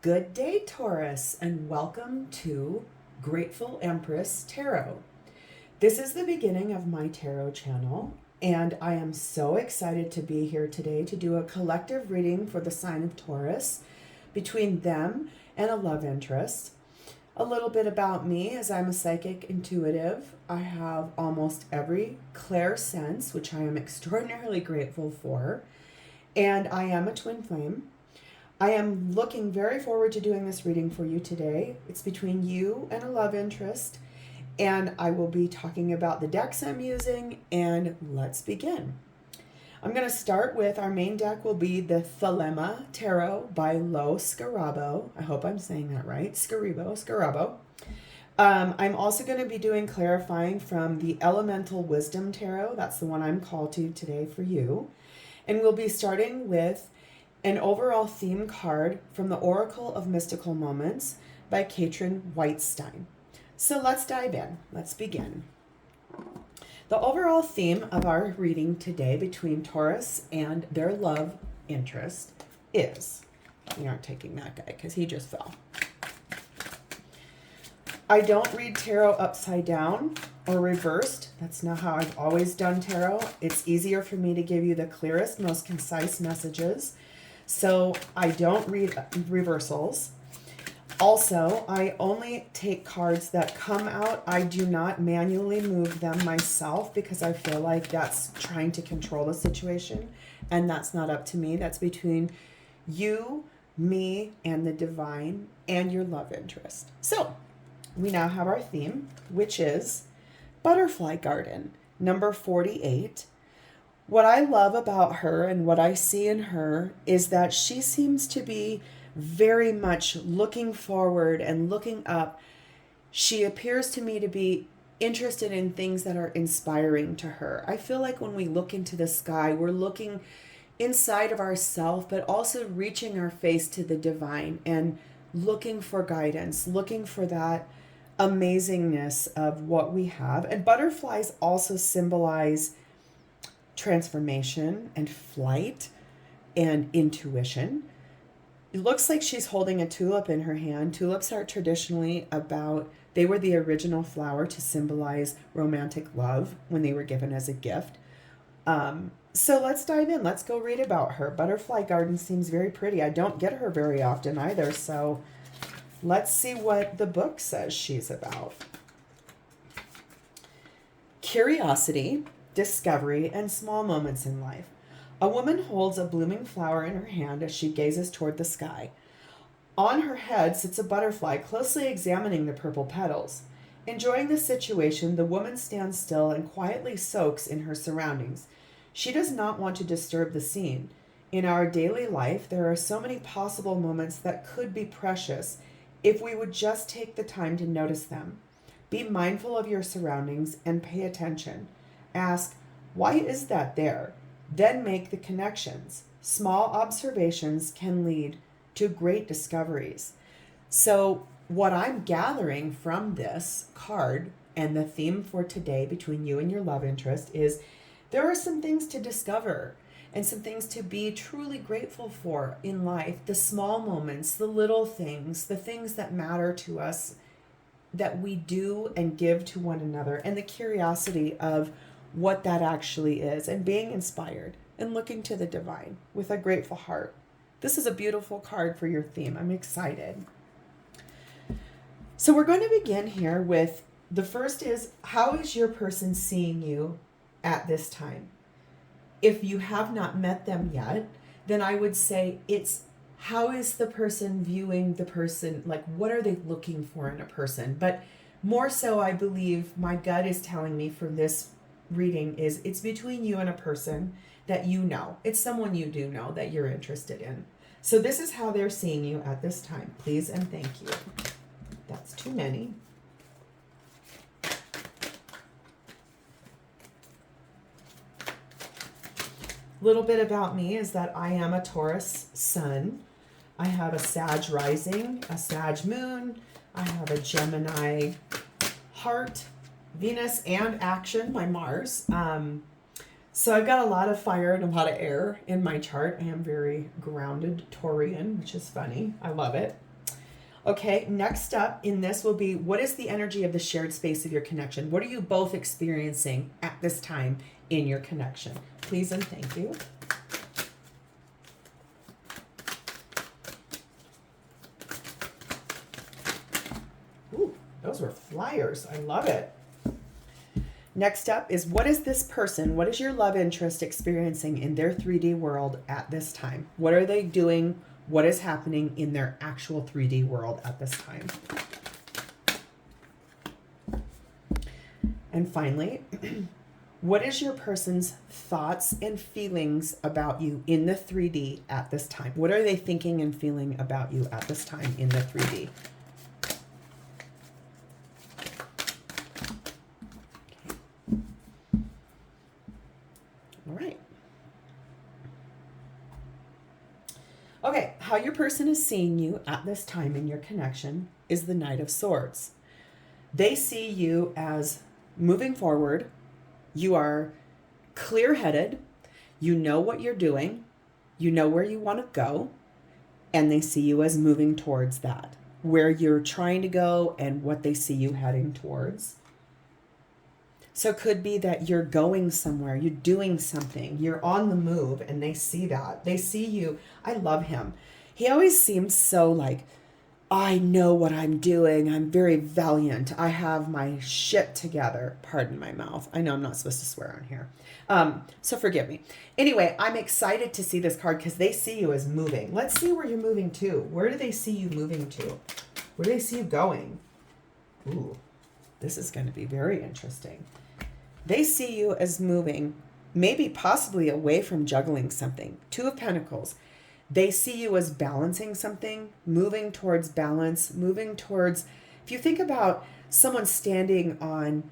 Good day, Taurus, and welcome to Grateful Empress Tarot. This is the beginning of my tarot channel, and I am so excited to be here today to do a collective reading for the sign of Taurus between them and a love interest. A little bit about me, as I'm a psychic intuitive. I have almost every clair sense, which I am extraordinarily grateful for, and I am a twin flame. I am looking very forward to doing this reading for you today. It's between you and a love interest, and I will be talking about the decks I'm using, and let's begin. I'm going to start with our main deck will be the Thelema Tarot by Lo Scarabo. I hope I'm saying that right. Scarabo. I'm also going to be doing clarifying from the Elemental Wisdom Tarot. That's the one I'm called to today for you. And we'll be starting with an overall theme card from the Oracle of Mystical Moments by Katrin Whitestein. So let's dive in. Let's begin. The overall theme of our reading today between Taurus and their love interest is, we aren't taking that guy because he just fell. I don't read tarot upside down or reversed. That's not how I've always done tarot. It's easier for me to give you the clearest, most concise messages. So I don't read reversals. Also, I only take cards that come out. I do not manually move them myself because I feel like that's trying to control the situation, and that's not up to me. That's between you, me, and the divine and your love interest. So we now have our theme, which is Butterfly Garden, number 48. What I love about her and what I see in her is that she seems to be very much looking forward and looking up. She appears to me to be interested in things that are inspiring to her. I feel like when we look into the sky, we're looking inside of ourselves, but also reaching our face to the divine and looking for guidance, looking for that amazingness of what we have. And butterflies also symbolize transformation and flight and intuition. It looks like she's holding a tulip in her hand. Tulips are traditionally they were the original flower to symbolize romantic love when they were given as a gift. So let's dive in. Let's go read about her. Butterfly Garden seems very pretty. I don't get her very often either. So let's see what the book says she's about. Curiosity, discovery, and small moments in life. A woman holds a blooming flower in her hand as she gazes toward the sky. On her head sits a butterfly closely examining the purple petals. Enjoying the situation, the woman stands still and quietly soaks in her surroundings. She does not want to disturb the scene. In our daily life, there are so many possible moments that could be precious if we would just take the time to notice them. Be mindful of your surroundings and pay attention. Ask, why is that there? Then make the connections. Small observations can lead to great discoveries. So what I'm gathering from this card and the theme for today between you and your love interest is there are some things to discover and some things to be truly grateful for in life. The small moments, the little things, the things that matter to us that we do and give to one another, and the curiosity of what that actually is, and being inspired and looking to the divine with a grateful heart. This is a beautiful card for your theme. I'm excited. So we're going to begin here with the first is, how is your person seeing you at this time? If you have not met them yet, then I would say it's how is the person viewing the person? Like, what are they looking for in a person? But more so, I believe my gut is telling me from this reading is it's between you and a person that you know. It's someone you do know that you're interested in. So this is how they're seeing you at this time. Please and thank you. That's too many. A little bit about me is that I am a Taurus sun. I have a Sag rising, a Sag moon. I have a Gemini heart, Venus, and action, my Mars. So I've got a lot of fire and a lot of air in my chart. I am very grounded Taurian, which is funny. I love it. Okay, next up in this will be, what is the energy of the shared space of your connection? What are you both experiencing at this time in your connection? Please and thank you. Ooh, those were flyers. I love it. Next up is, what is this person, what is your love interest experiencing in their 3D world at this time? What are they doing? What is happening in their actual 3D world at this time? And finally, what is your person's thoughts and feelings about you in the 3D at this time? What are they thinking and feeling about you at this time in the 3D? All right. Okay, how your person is seeing you at this time in your connection is the Knight of Swords. They see you as moving forward. You are clear-headed. You know what you're doing. You know where you want to go. And they see you as moving towards that, where you're trying to go and what they see you heading towards. So it could be that you're going somewhere, you're doing something, you're on the move, and they see that. They see you. I love him. He always seems so like, I know what I'm doing. I'm very valiant. I have my shit together. Pardon my mouth. I know I'm not supposed to swear on here. So forgive me. Anyway, I'm excited to see this card because they see you as moving. Let's see where you're moving to. Where do they see you moving to? Where do they see you going? Ooh, this is going to be very interesting. They see you as moving, maybe possibly away from juggling something. Two of Pentacles. They see you as balancing something, moving towards balance, moving towards, if you think about someone standing on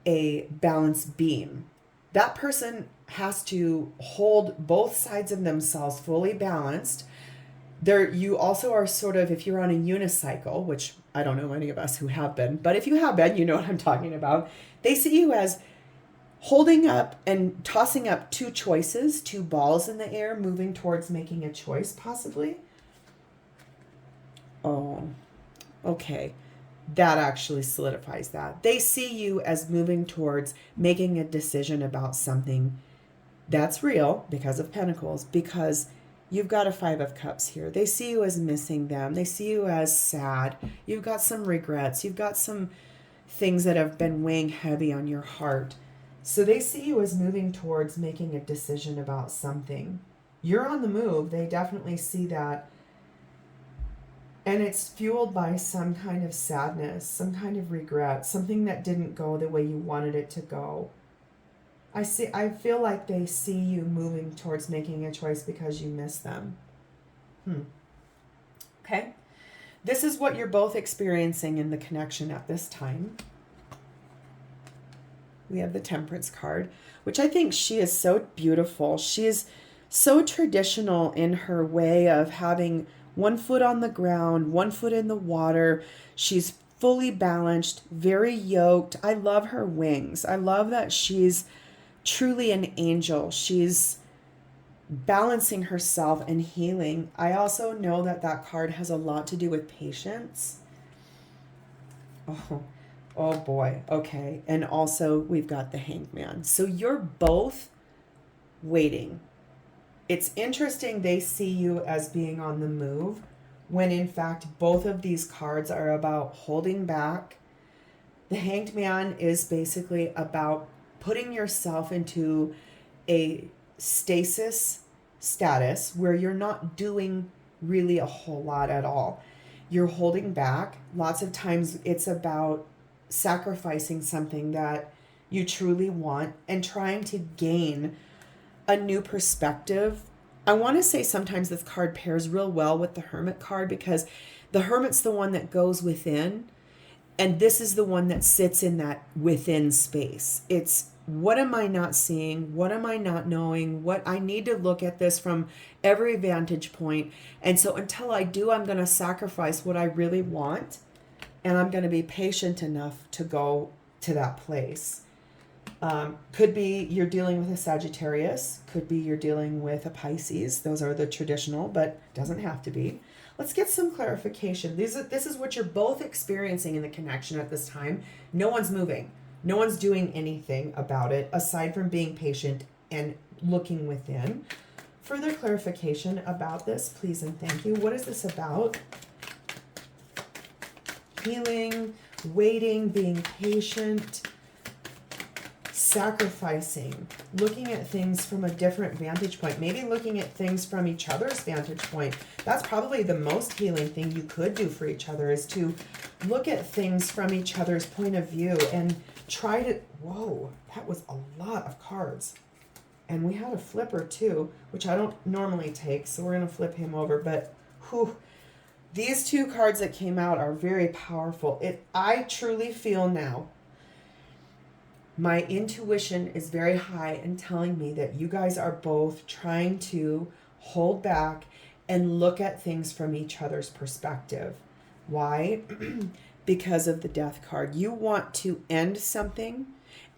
a balance beam, that person has to hold both sides of themselves fully balanced. You also are sort of, if you're on a unicycle, which I don't know any of us who have been, but if you have been, you know what I'm talking about. They see you as holding up and tossing up two choices, two balls in the air, moving towards making a choice, possibly. Oh, okay. That actually solidifies that. They see you as moving towards making a decision about something that's real because of Pentacles, because you've got a Five of Cups here. They see you as missing them. They see you as sad. You've got some regrets. You've got some things that have been weighing heavy on your heart. So they see you as moving towards making a decision about something. You're on the move. They definitely see that. And it's fueled by some kind of sadness, some kind of regret, something that didn't go the way you wanted it to go. I feel like they see you moving towards making a choice because you miss them. Okay. This is what you're both experiencing in the connection at this time. We have the Temperance card, which I think she is so beautiful. She is so traditional in her way of having one foot on the ground, one foot in the water. She's fully balanced, very yoked. I love her wings. I love that she's truly an angel. She's balancing herself and healing. I also know that that card has a lot to do with patience. Oh boy. Okay. And also we've got the Hanged Man. So you're both waiting. It's interesting they see you as being on the move when in fact both of these cards are about holding back. The Hanged Man is basically about putting yourself into a stasis status where you're not doing really a whole lot at all. You're holding back. Lots of times it's about sacrificing something that you truly want and trying to gain a new perspective. I want to say sometimes this card pairs real well with the Hermit card because the Hermit's the one that goes within, and this is the one that sits in that within space. It's, what am I not seeing? What am I not knowing? What I need to look at this from every vantage point. And so until I do, I'm going to sacrifice what I really want. And I'm going to be patient enough to go to that place. Could be you're dealing with a Sagittarius. Could be you're dealing with a Pisces. Those are the traditional, but doesn't have to be. Let's get some clarification. This is what you're both experiencing in the connection at this time. No one's moving. No one's doing anything about it aside from being patient and looking within. Further clarification about this, please and thank you. What is this about? Healing, waiting, being patient, sacrificing, looking at things from a different vantage point, maybe looking at things from each other's vantage point. That's probably the most healing thing you could do for each other, is to look at things from each other's point of view and try to, whoa, that was a lot of cards. And we had a flipper too, which I don't normally take, so we're going to flip him over, but whew, these two cards that came out are very powerful. I truly feel now, my intuition is very high and telling me that you guys are both trying to hold back and look at things from each other's perspective. Why? Because of the Death card. You want to end something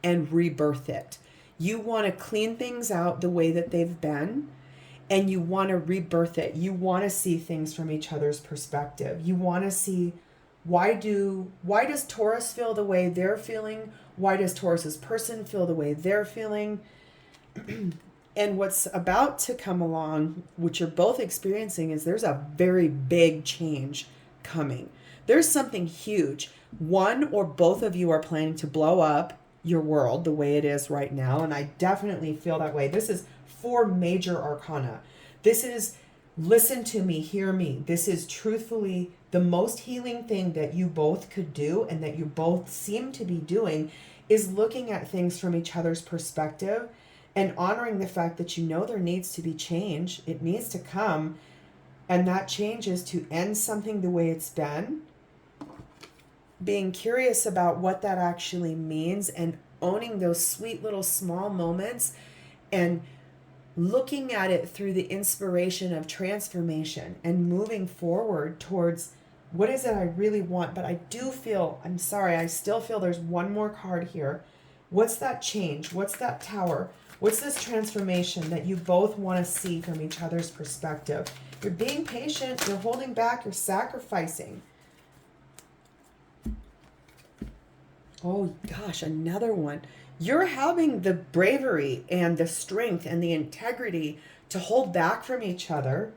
and rebirth it. You want to clean things out the way that they've been, and you want to rebirth it. You want to see things from each other's perspective. You want to see, why does Taurus feel the way they're feeling? Why does Taurus's person feel the way they're feeling? And what's about to come along, which you're both experiencing, is there's a very big change coming. There's something huge. One or both of you are planning to blow up your world the way it is right now, and I definitely feel that way. This is 4 major arcana. This is, listen to me, hear me. This is truthfully the most healing thing that you both could do, and that you both seem to be doing, is looking at things from each other's perspective and honoring the fact that you know there needs to be change. It needs to come, and that change is to end something the way it's been, being curious about what that actually means, and owning those sweet little small moments and looking at it through the inspiration of transformation and moving forward towards what is it I really want. But I do feel, I'm sorry, I still feel there's one more card here. What's that change? What's that Tower? What's this transformation that you both want to see from each other's perspective? You're being patient, you're holding back, you're sacrificing. Oh gosh, another one. You're having the bravery and the strength and the integrity to hold back from each other.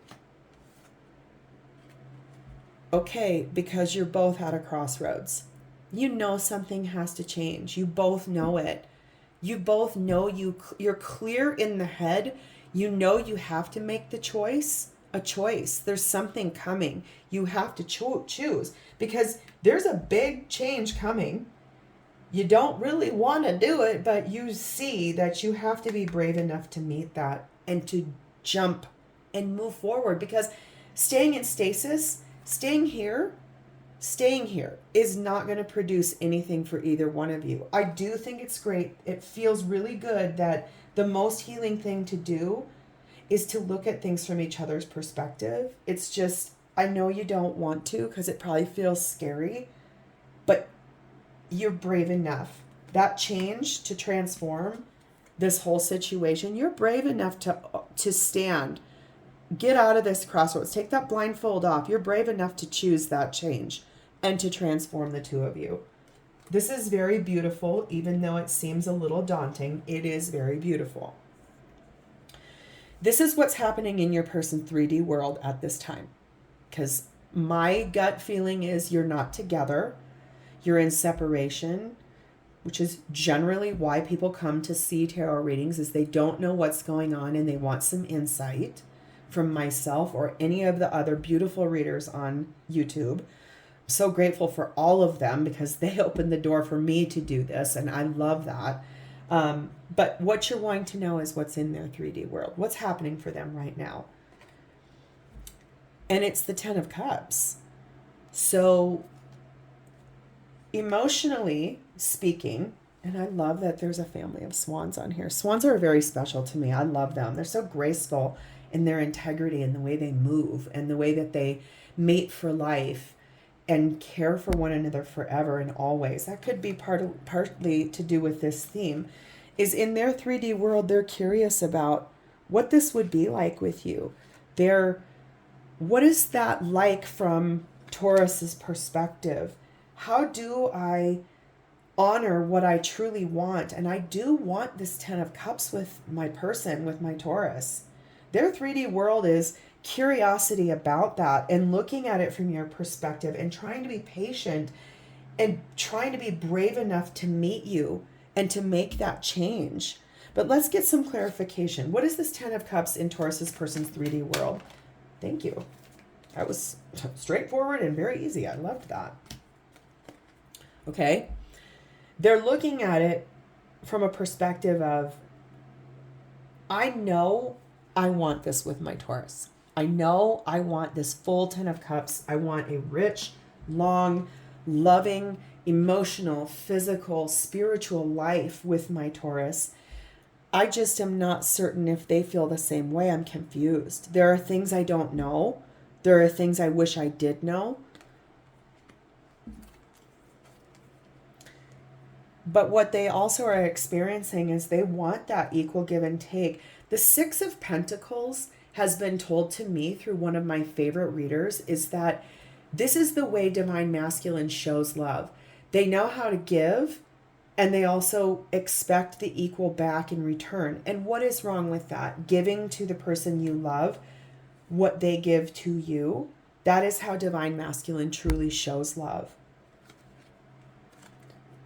Okay, because you're both at a crossroads. You know something has to change. You both know it. You both know you're clear in the head. You know you have to make the choice. A choice. There's something coming. You have to choose, because there's a big change coming. You don't really want to do it, but you see that you have to be brave enough to meet that and to jump and move forward, because staying in stasis, staying here is not going to produce anything for either one of you. I do think it's great. It feels really good that the most healing thing to do is to look at things from each other's perspective. It's just, I know you don't want to because it probably feels scary, but you're brave enough. That change to transform this whole situation, you're brave enough to stand, get out of this crossroads, take that blindfold off. You're brave enough to choose that change and to transform the two of you. This is very beautiful, even though it seems a little daunting. It is very beautiful. This is what's happening in your person's 3D world at this time, because my gut feeling is you're not together. You're in separation, which is generally why people come to see tarot readings, is they don't know what's going on and they want some insight from myself or any of the other beautiful readers on YouTube. I'm so grateful for all of them because they opened the door for me to do this, and I love that. But what you're wanting to know is what's in their 3D world, what's happening for them right now. And it's the 10 of Cups. So emotionally speaking, and I love that there's a family of swans on here. Swans are very special to me. I love them. They're so graceful in their integrity and the way they move and the way that they mate for life and care for one another forever and always. That could be partly to do with this theme, is in their 3D world, they're curious about what this would be like with you. They're What is that like from Taurus's perspective? How do I honor what I truly want? And I do want this 10 of Cups with my person, with my Taurus. Their 3D world is curiosity about that and looking at it from your perspective and trying to be patient and trying to be brave enough to meet you and to make that change. But let's get some clarification. What is this 10 of Cups in Taurus's person's 3D world? Thank you. That was straightforward and very easy. I loved that. Okay. They're looking at it from a perspective of, I know I want this with my Taurus. I know I want this full 10 of Cups. I want a rich, long, loving, emotional, physical, spiritual life with my Taurus. I just am not certain if they feel the same way. I'm confused. There are things I don't know. There are things I wish I did know. But what they also are experiencing is they want that equal give and take. The 6 of Pentacles has been told to me through one of my favorite readers is that this is the way Divine Masculine shows love. They know how to give, and they also expect the equal back in return. And what is wrong with that? Giving to the person you love what they give to you. That is how Divine Masculine truly shows love.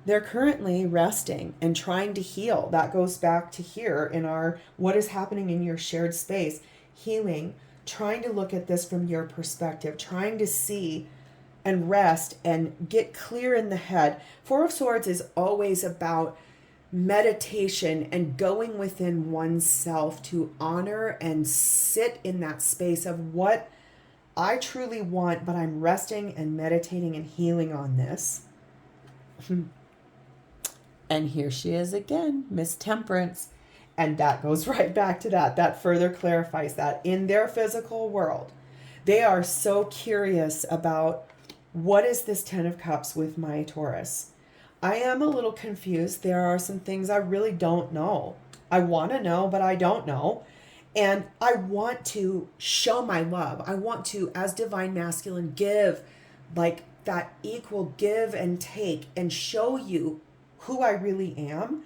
They're currently resting and trying to heal. That goes back to here in our what is happening in your shared space. Healing, trying to look at this from your perspective, trying to see and rest and get clear in the head. 4 of Swords is always about meditation and going within oneself to honor and sit in that space of what I truly want, but I'm resting and meditating and healing on this. And here she is again, Miss Temperance. And that goes right back to that. That further clarifies that in their physical world, they are so curious about what is this 10 of Cups with my Taurus. I am a little confused. There are some things I really don't know. I want to know, but I don't know. And I want to show my love. I want to, as Divine Masculine, give like that equal give and take and show you who I really am.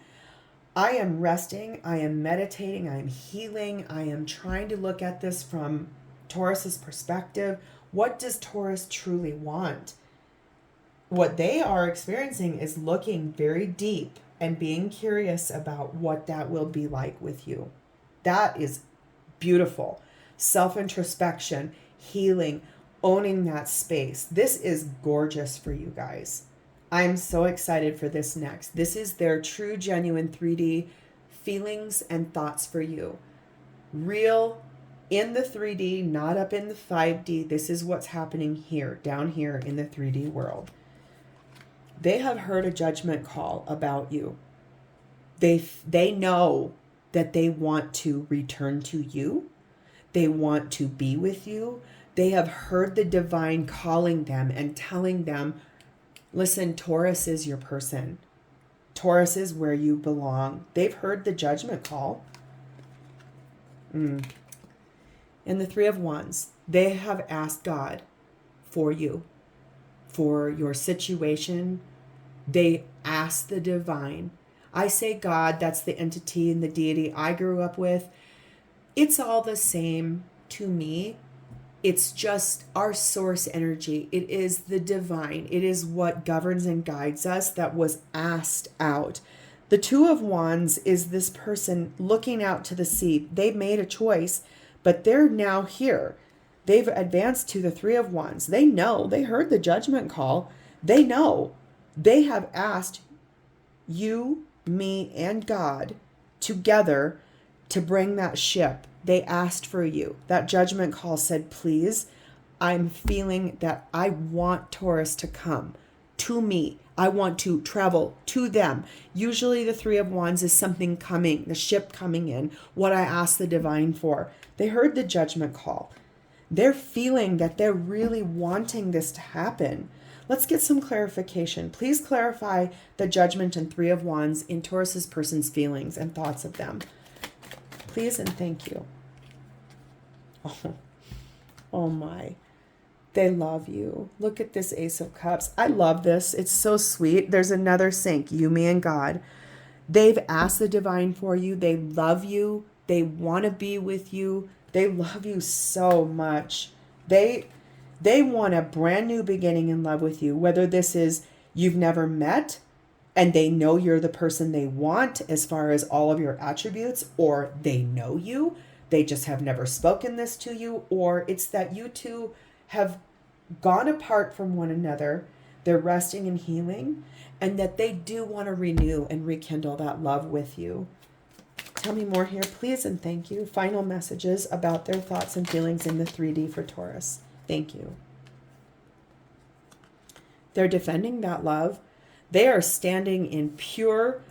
I am resting. I am meditating. I am healing. I am trying to look at this from Taurus's perspective. What does Taurus truly want? What they are experiencing is looking very deep and being curious about what that will be like with you. That is beautiful. Self-introspection, healing, owning that space. This is gorgeous for you guys. I'm so excited for this next. This is their true, genuine 3D feelings and thoughts for you. Real in the 3D, not up in the 5D. This is what's happening here, down here in the 3D world. They have heard a judgment call about you. They know that they want to return to you. They want to be with you. They have heard the divine calling them and telling them, listen, Taurus is your person. Taurus is where you belong. They've heard the judgment call. In the 3 of Wands, they have asked God for you, for your situation. They asked the divine. I say God, that's the entity and the deity I grew up with. It's all the same to me. It's just our source energy. It is the divine. It is what governs and guides us that was asked out. The 2 of Wands is this person looking out to the sea. They've made a choice, but they're now here. They've advanced to the 3 of Wands. They know. They heard the judgment call. They know. They have asked you, me, and God together to bring that ship. They asked for you. That judgment call said, please, I'm feeling that I want Taurus to come to me. I want to travel to them. Usually the 3 of Wands is something coming, the ship coming in, what I asked the divine for. They heard the judgment call. They're feeling that they're really wanting this to happen. Let's get some clarification. Please clarify the judgment and 3 of Wands in Taurus's person's feelings and thoughts of them. Please and thank you. Oh, Oh my. They love you. Look at this Ace of Cups. I love this. It's so sweet. There's another sync, you, me, and God. They've asked the divine for you. They love you. They want to be with you. They love you so much. They they want a brand new beginning in love with you. Whether this is you've never met and they know you're the person they want as far as all of your attributes, or they know you, they just have never spoken this to you, or it's that you two have gone apart from one another, they're resting and healing, and that they do want to renew and rekindle that love with you. Tell me more here, please, and thank you. Final messages about their thoughts and feelings in the 3D for Taurus. Thank you. They're defending that love. They are standing in pure,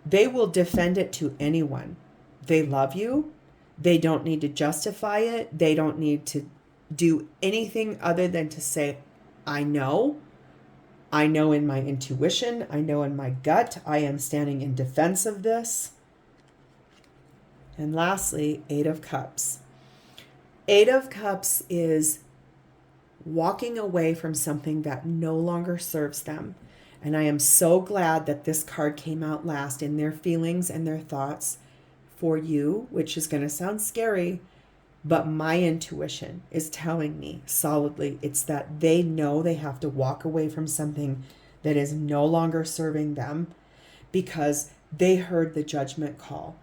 they will defend it to anyone. They love you. They don't need to justify it. They don't need to do anything other than to say, I know in my intuition, I know in my gut, I am standing in defense of this. And lastly, Eight of Cups. Eight of Cups is walking away from something that no longer serves them. And I am so glad that this card came out last in their feelings and their thoughts for you, which is going to sound scary, but my intuition is telling me solidly it's that they know they have to walk away from something that is no longer serving them because they heard the judgment call.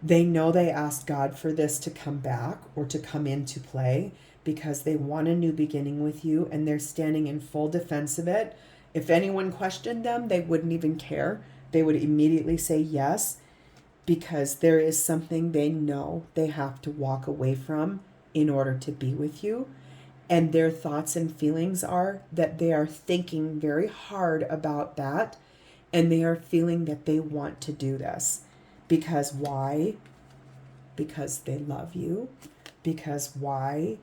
They know they asked God for this to come back or to come into play because they want a new beginning with you, and they're standing in full defense of it. If anyone questioned them, they wouldn't even care. They would immediately say yes, because there is something they know they have to walk away from in order to be with you. And their thoughts and feelings are that they are thinking very hard about that, and they are feeling that they want to do this. Because why? Because they love you. Because why?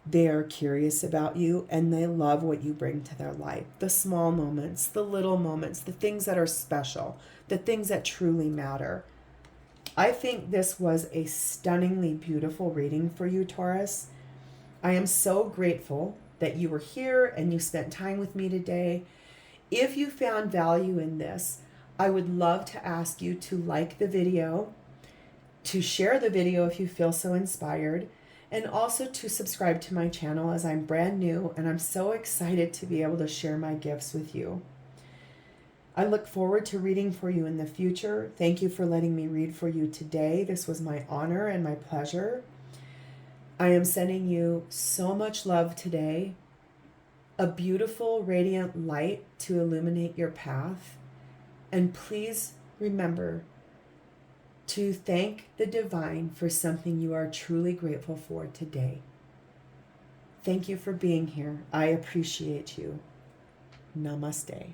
They are curious about you, and they love what you bring to their life. The small moments, the little moments, the things that are special, the things that truly matter. I think this was a stunningly beautiful reading for you, Taurus. I am so grateful that you were here and you spent time with me today. If you found value in this, I would love to ask you to like the video, to share the video if you feel so inspired, and also to subscribe to my channel as I'm brand new and I'm so excited to be able to share my gifts with you. I look forward to reading for you in the future. Thank you for letting me read for you today. This was my honor and my pleasure. I am sending you so much love today, a beautiful radiant light to illuminate your path. And please remember to thank the divine for something you are truly grateful for today. Thank you for being here. I appreciate you. Namaste.